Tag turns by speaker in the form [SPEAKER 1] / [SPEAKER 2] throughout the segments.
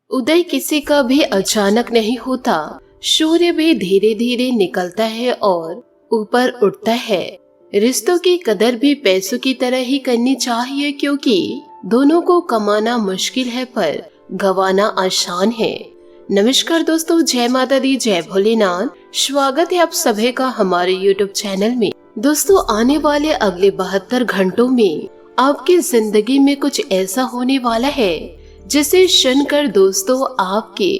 [SPEAKER 1] उदय किसी का भी अचानक नहीं होता। सूर्य भी धीरे धीरे निकलता है और ऊपर उठता है। रिश्तों की कदर भी पैसों की तरह ही करनी चाहिए, क्योंकि दोनों को कमाना मुश्किल है पर गंवाना आसान है। नमस्कार दोस्तों, जय माता दी, जय भोलेनाथ। स्वागत है आप सभी का हमारे YouTube चैनल में। दोस्तों, आने वाले अगले 72 घंटों में आपकी जिंदगी में कुछ ऐसा होने वाला है जिसे सुनकर दोस्तों आपके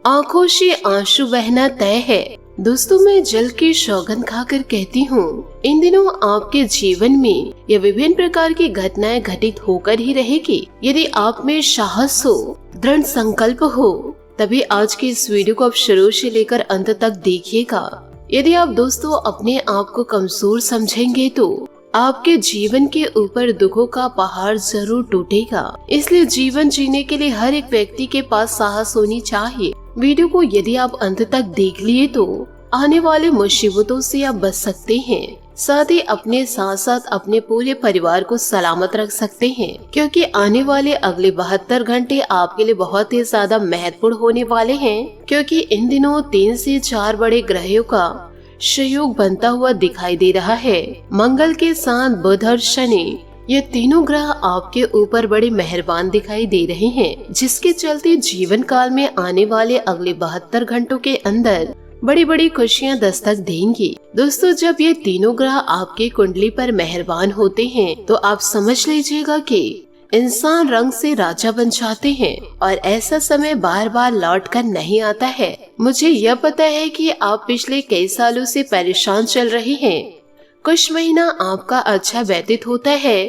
[SPEAKER 1] आंखों से आंसू बहना तय है। दोस्तों, मैं जल की सौगंध खाकर कहती हूँ, इन दिनों आपके जीवन में ये विभिन्न प्रकार की घटनाएं घटित होकर ही रहेगी। यदि आप में साहस हो, दृढ़ संकल्प हो, तभी आज की इस वीडियो को आप शुरू से लेकर अंत तक देखिएगा। यदि आप दोस्तों अपने आप को कमजोर समझेंगे तो आपके जीवन के ऊपर दुखों का पहाड़ जरूर टूटेगा। इसलिए जीवन जीने के लिए हर एक व्यक्ति के पास साहस होनी चाहिए। वीडियो को यदि आप अंत तक देख लिए तो आने वाले मुसीबतों से आप बच सकते हैं। साथ ही अपने साथ साथ अपने पूरे परिवार को सलामत रख सकते हैं, क्योंकि आने वाले अगले 72 घंटे आपके लिए बहुत ही ज्यादा महत्वपूर्ण होने वाले हैं। क्योंकि इन दिनों 3 से 4 बड़े ग्रहों का संयोग बनता हुआ दिखाई दे रहा है। मंगल के साथ बुध और शनि, ये तीनों ग्रह आपके ऊपर बड़े मेहरबान दिखाई दे रहे हैं, जिसके चलते जीवन काल में आने वाले अगले 72 घंटों के अंदर बड़ी बड़ी खुशियां दस्तक देंगी। दोस्तों, जब ये तीनों ग्रह आपके कुंडली पर मेहरबान होते हैं तो आप समझ लीजिएगा कि इंसान रंग से राजा बन जाते हैं और ऐसा समय बार बार लौट कर नहीं आता है। मुझे यह पता है कि आप पिछले कई सालों से परेशान चल रहे हैं। कुछ महीना आपका अच्छा व्यतीत होता है,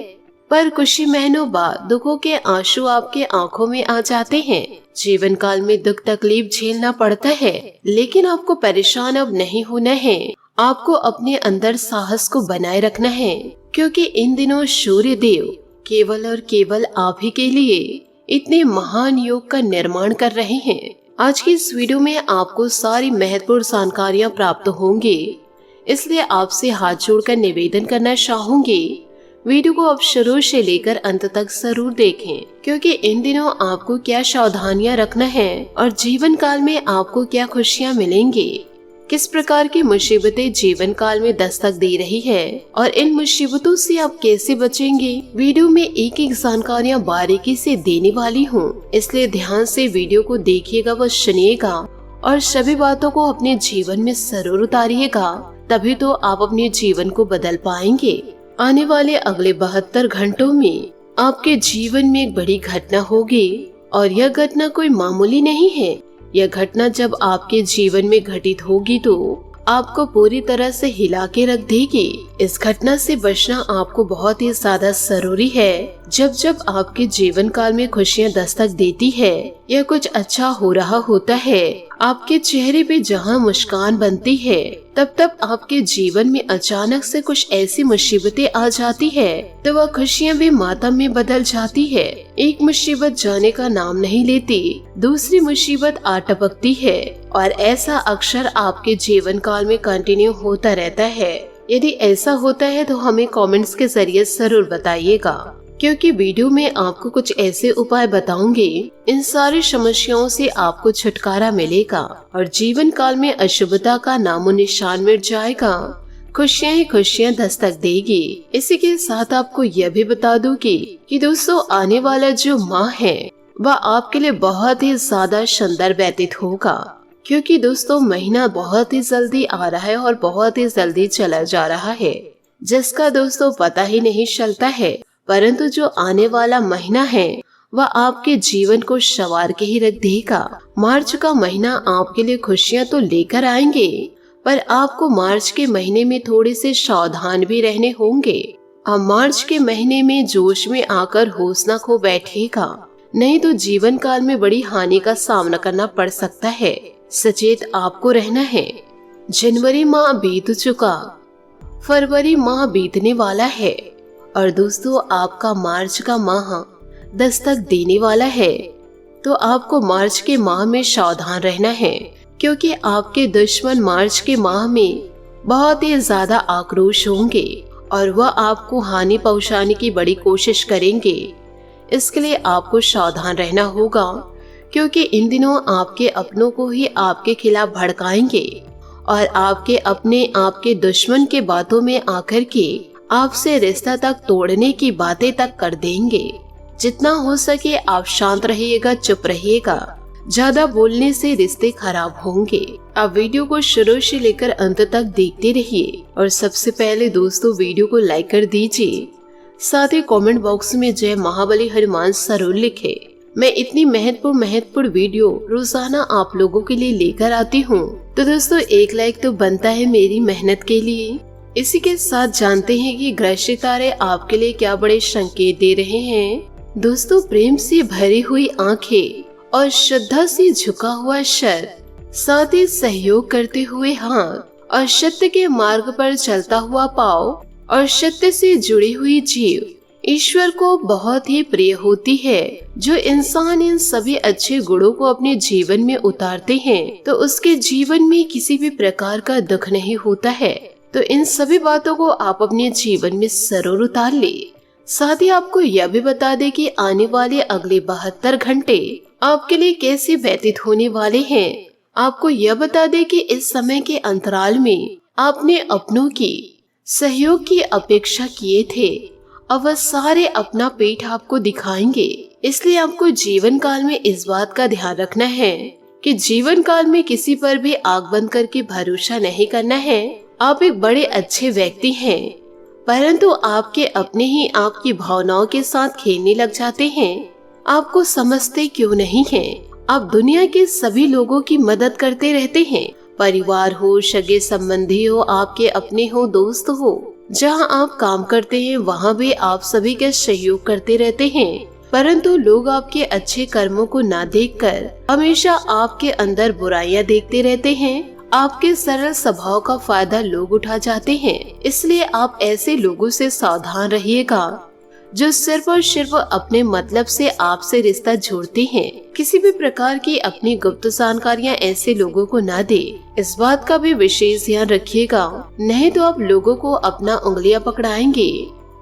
[SPEAKER 1] पर कुछ ही महीनों बाद दुखों के आंसू आपके आंखों में आ जाते हैं। जीवन काल में दुख तकलीफ झेलना पड़ता है, लेकिन आपको परेशान अब नहीं होना है। आपको अपने अंदर साहस को बनाए रखना है, क्योंकि इन दिनों सूर्य देव केवल और केवल आप ही के लिए इतने महान योग का निर्माण कर रहे हैं। आज की इस वीडियो में आपको सारी महत्वपूर्ण जानकारियां प्राप्त होंगी, इसलिए आपसे हाथ जोड़कर निवेदन करना चाहूंगी, वीडियो को आप शुरू से लेकर अंत तक जरूर देखें, क्योंकि इन दिनों आपको क्या सावधानियां रखना है और जीवन काल में आपको क्या खुशियां मिलेंगी, किस प्रकार की मुसीबतें जीवन काल में दस्तक दे रही है और इन मुसीबतों से आप कैसे बचेंगे। वीडियो में एक एक जानकारियाँ बारीकी से देने वाली हूँ, इसलिए ध्यान से वीडियो को देखिएगा व सुनिएगा और सभी बातों को अपने जीवन में जरूर उतारिएगा, तभी तो आप अपने जीवन को बदल पाएंगे। आने वाले अगले 72 घंटों में आपके जीवन में एक बड़ी घटना होगी और यह घटना कोई मामूली नहीं है। यह घटना जब आपके जीवन में घटित होगी तो आपको पूरी तरह से हिला के रख देगी। इस घटना से बचना आपको बहुत ही ज्यादा जरूरी है। जब जब आपके जीवन काल में खुशियां दस्तक देती है या कुछ अच्छा हो रहा होता है, आपके चेहरे पे जहां मुस्कान बनती है, तब तब आपके जीवन में अचानक से कुछ ऐसी मुसीबतें आ जाती है तो वह खुशियां भी मातम में बदल जाती है। एक मुसीबत जाने का नाम नहीं लेती, दूसरी मुसीबत आ टपकती है और ऐसा अक्सर आपके जीवन काल में कंटिन्यू होता रहता है। यदि ऐसा होता है तो हमें कमेंट्स के जरिए जरूर बताइएगा, क्योंकि वीडियो में आपको कुछ ऐसे उपाय बताऊंगी, इन सारी समस्याओं से आपको छुटकारा मिलेगा और जीवन काल में अशुभता का नामो निशान मिट जाएगा। खुशियां ही खुशियां दस्तक देगी। इसी के साथ आपको यह भी बता दूं कि दोस्तों, आने वाला जो माह है वह आपके लिए बहुत ही ज्यादा शानदार व्यतीत होगा, क्योंकि दोस्तों महीना बहुत ही जल्दी आ रहा है और बहुत ही जल्दी चला जा रहा है, जिसका दोस्तों पता ही नहीं चलता है। परंतु जो आने वाला महीना है वह आपके जीवन को संवार के ही रख देगा। मार्च का महीना आपके लिए खुशियां तो लेकर आएंगे, पर आपको मार्च के महीने में थोड़े से सावधान भी रहने होंगे। आप मार्च के महीने में जोश में आकर होश न खो बैठेगा, नहीं तो जीवन काल में बड़ी हानि का सामना करना पड़ सकता है। सचेत आपको रहना है। जनवरी माह बीत चुका, फरवरी माह बीतने वाला है और दोस्तों आपका मार्च का माह दस्तक देने वाला है। तो आपको मार्च के माह में सावधान रहना है, क्योंकि आपके दुश्मन मार्च के माह में बहुत ही ज्यादा आक्रोश होंगे और वह आपको हानि पहुंचाने की बड़ी कोशिश करेंगे। इसके लिए आपको सावधान रहना होगा। क्योंकि इन दिनों आपके अपनों को ही आपके खिलाफ भड़काएंगे और आपके अपने आपके दुश्मन के बातों में आकर के आपसे रिश्ता तक तोड़ने की बातें तक कर देंगे। जितना हो सके आप शांत रहिएगा, चुप रहिएगा। ज्यादा बोलने से रिश्ते खराब होंगे। आप वीडियो को शुरू से लेकर अंत तक देखते रहिए और सबसे पहले दोस्तों वीडियो को लाइक कर दीजिए। साथ ही कमेंट बॉक्स में जय महाबली हनुमान जरूर लिखे। मैं इतनी महत्वपूर्ण वीडियो रोजाना आप लोगों के लिए लेकर आती हूँ, तो दोस्तों एक लाइक तो बनता है मेरी मेहनत के लिए। इसी के साथ जानते हैं कि ग्रह सितारे आपके लिए क्या बड़े संकेत दे रहे हैं। दोस्तों प्रेम से भरी हुई आंखें और श्रद्धा से झुका हुआ सर, साथ ही सहयोग करते हुए हाथ और सत्य के मार्ग पर चलता हुआ पाँव और सत्य से जुड़ी हुई जीव ईश्वर को बहुत ही प्रिय होती है। जो इंसान इन सभी अच्छे गुणों को अपने जीवन में उतारते हैं तो उसके जीवन में किसी भी प्रकार का दुख नहीं होता है। तो इन सभी बातों को आप अपने जीवन में जरूर उतार ले। साथ ही आपको यह भी बता दे कि आने वाले अगले 72 घंटे आपके लिए कैसे व्यतीत होने वाले हैं। आपको यह बता दे कि इस समय के अंतराल में आपने अपनों की सहयोग की अपेक्षा किए थे, अब वह सारे अपना पेट आपको दिखाएंगे। इसलिए आपको जीवन काल में इस बात का ध्यान रखना है कि जीवन काल में किसी पर भी आंख बंद करके भरोसा नहीं करना है। आप एक बड़े अच्छे व्यक्ति हैं, परंतु आपके अपने ही आपकी भावनाओं के साथ खेलने लग जाते हैं। आपको समझते क्यों नहीं हैं? आप दुनिया के सभी लोगों की मदद करते रहते हैं, परिवार हो, सगे संबंधी हो, आपके अपने हो, दोस्त हो। जहां आप काम करते हैं वहां भी आप सभी का सहयोग करते रहते हैं, परंतु लोग आपके अच्छे कर्मों को ना देखकर हमेशा आपके अंदर बुराइयां देखते रहते हैं। आपके सरल स्वभाव का फायदा लोग उठा जाते हैं। इसलिए आप ऐसे लोगों से सावधान रहिएगा जो सिर्फ और सिर्फ अपने मतलब से आपसे रिश्ता जोड़ते हैं। किसी भी प्रकार की अपनी गुप्त जानकारियां ऐसे लोगों को ना दे। इस बात का भी विशेष ध्यान रखिएगा, नहीं तो आप लोगों को अपना उंगलियां पकड़ाएंगे,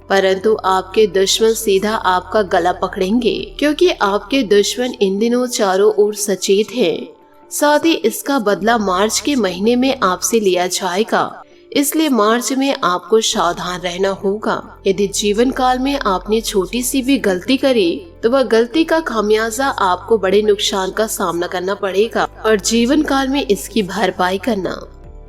[SPEAKER 1] परंतु आपके दुश्मन सीधा आपका गला पकड़ेंगे, क्योंकि आपके दुश्मन इन दिनों चारों ओर सचेत हैं। साथ ही इसका बदला मार्च के महीने में आपसे लिया जाएगा। इसलिए मार्च में आपको सावधान रहना होगा। यदि जीवन काल में आपने छोटी सी भी गलती करी तो वह गलती का खामियाजा आपको बड़े नुकसान का सामना करना पड़ेगा और जीवन काल में इसकी भरपाई करना।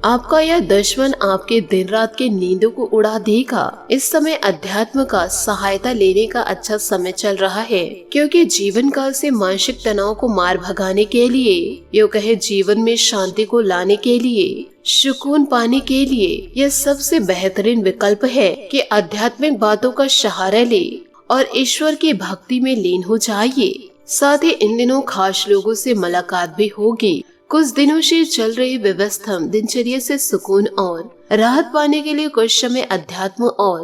[SPEAKER 1] आपका यह दुश्मन आपके दिन रात के नींदों को उड़ा देगा। इस समय अध्यात्म का सहायता लेने का अच्छा समय चल रहा है, क्योंकि जीवन काल से मानसिक तनाव को मार भगाने के लिए, यो कहे जीवन में शांति को लाने के लिए, सुकून पाने के लिए यह सबसे बेहतरीन विकल्प है कि आध्यात्मिक बातों का सहारा ले और ईश्वर की भक्ति में लीन हो जाइए। साथ ही इन दिनों खास लोगों से मुलाकात भी होगी। कुछ दिनों से चल रही व्यवस्था दिनचर्या से सुकून और राहत पाने के लिए कुछ समय अध्यात्म और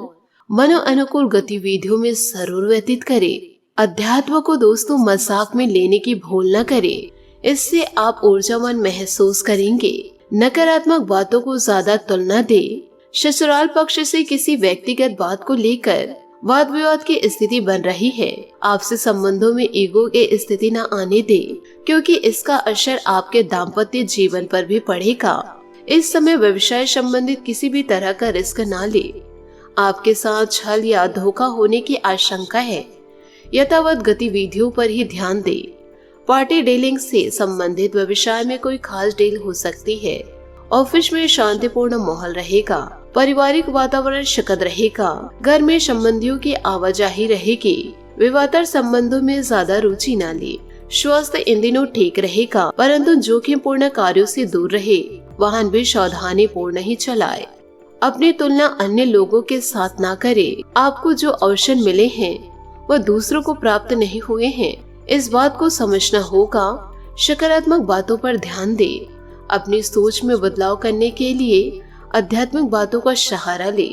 [SPEAKER 1] मनो अनुकूल गतिविधियों में जरूर व्यतीत करे। अध्यात्म को दोस्तों मजाक में लेने की भूल न करे, इससे आप ऊर्जावान महसूस करेंगे। नकारात्मक बातों को ज्यादा तुलना दे। ससुराल पक्ष से किसी व्यक्तिगत बात को लेकर वाद विवाद की स्थिति बन रही है। आपसे संबंधों में ईगो की स्थिति न आने दे, क्योंकि इसका असर आपके दाम्पत्य जीवन पर भी पड़ेगा। इस समय व्यवसाय संबंधित किसी भी तरह का रिस्क न ले। आपके साथ छल या धोखा होने की आशंका है। यथावत गतिविधियों पर ही ध्यान दे। पार्टी डीलिंग से संबंधित व्यवसाय में कोई खास डील हो सकती है। ऑफिस में शांतिपूर्ण माहौल रहेगा। पारिवारिक वातावरण सुखद रहेगा। घर में संबंधियों की आवाजाही रहेगी। विवादास्पद संबंधों में ज्यादा रुचि न ले। स्वास्थ्य इन दिनों ठीक रहेगा, परंतु जोखिम पूर्ण कार्यों से दूर रहे। वाहन भी सावधानी पूर्ण ही चलाए। अपनी तुलना अन्य लोगों के साथ ना करे। आपको जो अवसर मिले हैं वह दूसरों को प्राप्त नहीं हुए हैं, इस बात को समझना होगा। सकारात्मक बातों पर ध्यान दे। अपनी सोच में बदलाव करने के लिए आध्यात्मिक बातों का सहारा ले।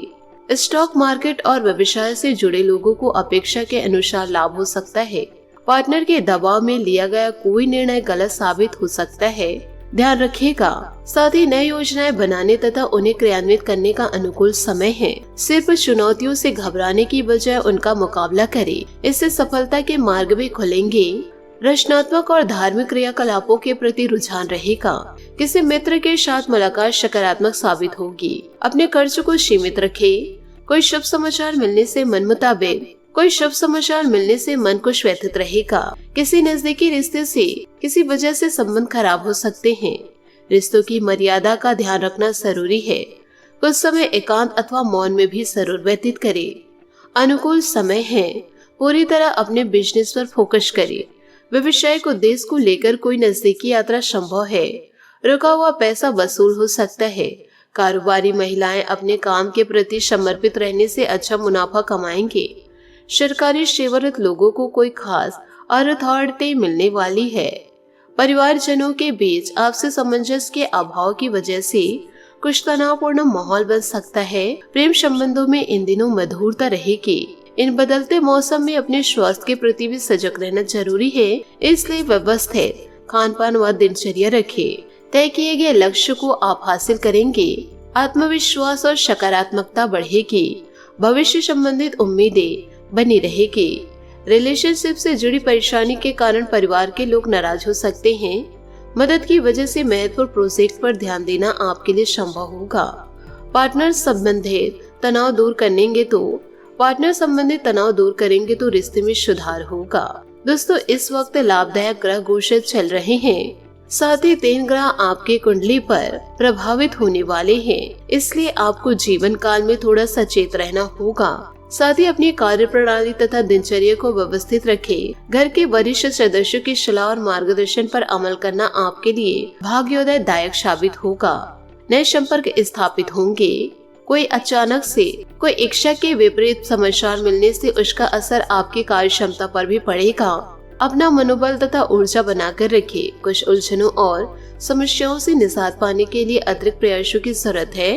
[SPEAKER 1] स्टॉक मार्केट और व्यवसाय से जुड़े लोगों को अपेक्षा के अनुसार लाभ हो सकता है। पार्टनर के दबाव में लिया गया कोई निर्णय गलत साबित हो सकता है, ध्यान रखिएगा। साथ ही नई योजनाएं बनाने तथा उन्हें क्रियान्वित करने का अनुकूल समय है। सिर्फ चुनौतियों से घबराने की बजाय उनका मुकाबला करें, इससे सफलता के मार्ग भी खुलेंगे। रचनात्मक और धार्मिक क्रियाकलापों के प्रति रुझान रहेगा। किसी मित्र के साथ मुलाकात सकारात्मक साबित होगी। अपने खर्च को सीमित रखें। कोई शुभ समाचार मिलने से मन को व्यथित रहेगा। किसी नजदीकी रिश्ते से किसी वजह से संबंध खराब हो सकते हैं। रिश्तों की मर्यादा का ध्यान रखना जरूरी है। कुछ समय एकांत अथवा मौन में भी जरूर व्यतीत करें। अनुकूल समय है। पूरी तरह अपने बिजनेस पर फोकस करें। व्यवसायिक उद्देश्य को लेकर कोई नजदीकी यात्रा संभव है। रुका हुआ पैसा वसूल हो सकता है। कारोबारी महिलाएं अपने काम के प्रति समर्पित रहने से अच्छा मुनाफा कमाएंगे। सरकारी सेवारत लोगों को कोई खास अथॉरिटी मिलने वाली है। परिवारजनों के बीच आपसी सामंजस्य के अभाव की वजह से कुछ तनावपूर्ण माहौल बन सकता है। प्रेम संबंधों में इन दिनों मधुरता रहेगी। इन बदलते मौसम में अपने स्वास्थ्य के प्रति भी सजग रहना जरूरी है, इसलिए व्यवस्थित खान पान व दिनचर्या रखें। तय किए गए लक्ष्य को आप हासिल करेंगे। आत्मविश्वास और सकारात्मकता बढ़ेगी। भविष्य संबंधित उम्मीदें बनी रहेगी। रिलेशनशिप से जुड़ी परेशानी के कारण परिवार के लोग नाराज हो सकते हैं। मदद की वजह से महत्वपूर्ण प्रोजेक्ट पर ध्यान देना आपके लिए संभव होगा। पार्टनर संबंधित तनाव दूर करेंगे तो रिश्ते में सुधार होगा। दोस्तों, इस वक्त लाभदायक ग्रह गोचर चल रहे हैं। साथ ही 3 ग्रह आपके कुंडली पर प्रभावित होने वाले हैं, इसलिए आपको जीवन काल में थोड़ा सचेत रहना होगा। साथ ही अपनी कार्य प्रणाली तथा दिनचर्या को व्यवस्थित रखें। घर के वरिष्ठ सदस्यों की सलाह और मार्गदर्शन पर अमल करना आपके लिए भाग्योदयदायक साबित होगा। नए संपर्क स्थापित होंगे। कोई अचानक से कोई इच्छा के विपरीत समाचार मिलने से उसका असर आपकी कार्य क्षमता पर भी पड़ेगा। अपना मनोबल तथा ऊर्जा बनाकर रखें। कुछ उलझनों और समस्याओं से निजात पाने के लिए अतिरिक्त प्रयासों की जरूरत है।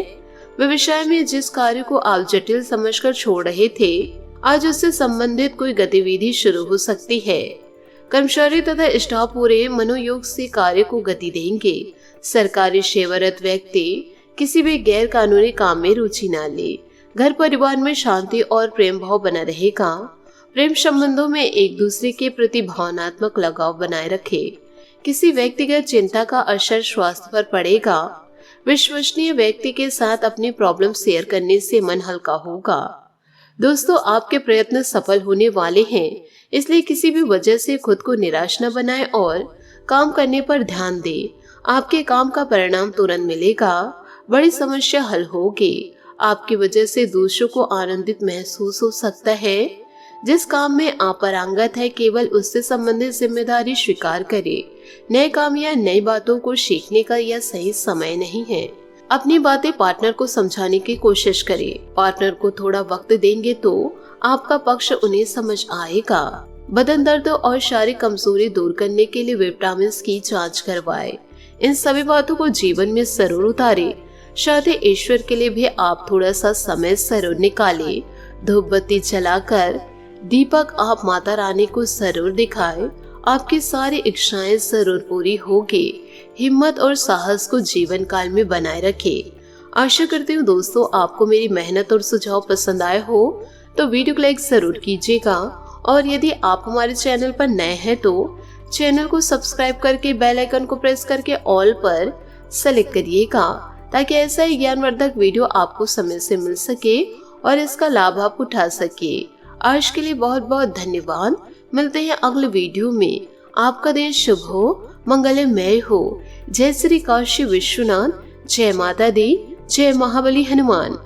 [SPEAKER 1] व्यवसाय में जिस कार्य को आप जटिल समझकर छोड़ रहे थे, आज उससे संबंधित कोई गतिविधि शुरू हो सकती है। कर्मचारी तथा स्टाफ पूरे मनोयोग से कार्य को गति देंगे। सरकारी सेवारत व्यक्ति किसी भी गैर कानूनी काम में रुचि न ले। घर परिवार में शांति और प्रेम भाव बना रहेगा। प्रेम संबंधों में एक दूसरे के प्रति भावनात्मक लगाव बनाए रखें। किसी व्यक्तिगत चिंता का असर स्वास्थ्य पर पड़ेगा। विश्वसनीय व्यक्ति के साथ अपनी प्रॉब्लम शेयर करने से मन हल्का होगा। दोस्तों, आपके प्रयत्न सफल होने वाले हैं, इसलिए किसी भी वजह से खुद को निराश न बनाएं और काम करने पर ध्यान दें। आपके काम का परिणाम तुरंत मिलेगा। बड़ी समस्या हल होगी। आपकी वजह से दूसरों को आनंदित महसूस हो सकता है। जिस काम में आप पारंगत है, केवल उससे संबंधित जिम्मेदारी स्वीकार करें। नए काम या नई बातों को सीखने का यह सही समय नहीं है। अपनी बातें पार्टनर को समझाने की कोशिश करें। पार्टनर को थोड़ा वक्त देंगे तो आपका पक्ष उन्हें समझ आएगा। बदन दर्द और शारीरिक कमजोरी दूर करने के लिए विटामिन की जांच करवाएं। इन सभी बातों को जीवन में जरूर उतारें। साथ ही ईश्वर के लिए भी आप थोड़ा सा समय जरूर निकालें। धूप बत्ती जलाकर दीपक आप माता रानी को जरूर दिखाएं। आपकी सारी इच्छाएं जरूर पूरी होगी। हिम्मत और साहस को जीवन काल में बनाए रखें। आशा करती हूँ दोस्तों, आपको मेरी मेहनत और सुझाव पसंद आए हो तो वीडियो को लाइक जरूर कीजिएगा। और यदि आप हमारे चैनल पर नए हैं तो चैनल को सब्सक्राइब करके बेल आइकन को प्रेस करके ऑल पर सेलेक्ट करिएगा, ताकि ऐसा ही ज्ञानवर्धक वीडियो आपको समय से मिल सके और इसका लाभ आप उठा सके। आज के लिए बहुत बहुत धन्यवाद। मिलते हैं अगले वीडियो में। आपका दिन शुभ हो, मंगलमय हो। जय श्री काशी विश्वनाथ। जय माता दी। जय महाबली हनुमान।